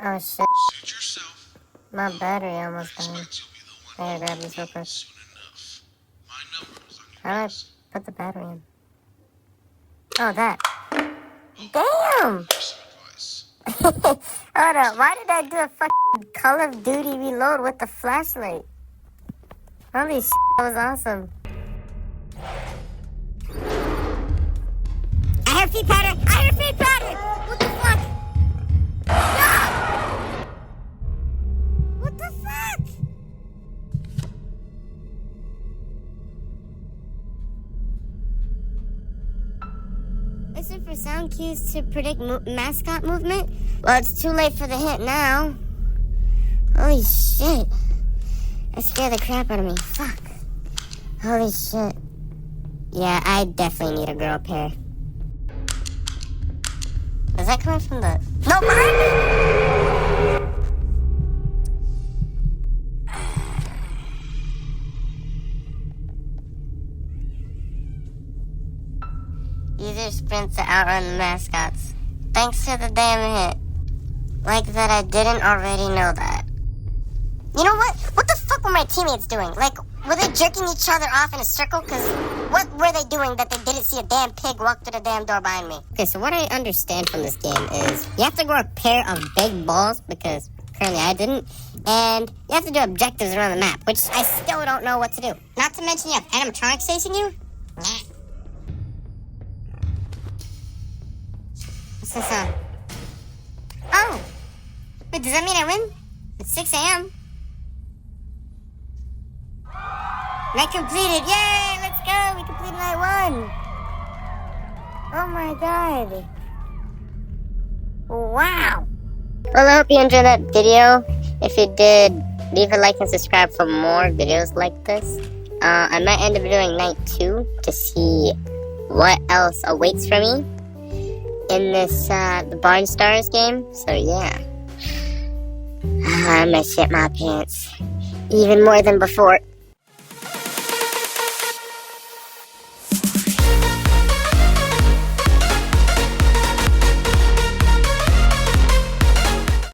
Oh shit. My battery almost died. I gotta grab this real quick. How do I put the battery in? Oh, that. Damn! Hold up, why did I do a fucking Call of Duty reload with the flashlight? Holy shit, that was awesome. I hear feet pattern! I hear feet pattern! What the fuck? No! What the fuck? Listen for sound cues to predict mascot movement? Well, it's too late for the hit now. Holy shit. That scared the crap out of me. Fuck. Holy shit. Yeah, I definitely need a girl pair. Is that coming from the... No, behind me! Use your sprint to outrun the mascots. Thanks to the damn hit. Like that I didn't already know that. You know what? What the fuck were my teammates doing? Like, were they jerking each other off in a circle? Because what were they doing that they didn't see a damn pig walk through the damn door behind me? Okay, so what I understand from this game is you have to grow a pair of big balls, because currently I didn't, and you have to do objectives around the map, which I still don't know what to do. Not to mention you have animatronics chasing you? Nah. What's this on? Oh! Wait, does that mean I win? It's 6 a.m. Night completed! Yay! Let's go! We completed night 1! Oh my god! Wow! Well, I hope you enjoyed that video. If you did, leave a like and subscribe for more videos like this. I might end up doing night 2 to see what else awaits for me in this, the Barn Stars game. So yeah. I'm gonna shit my pants. Even more than before.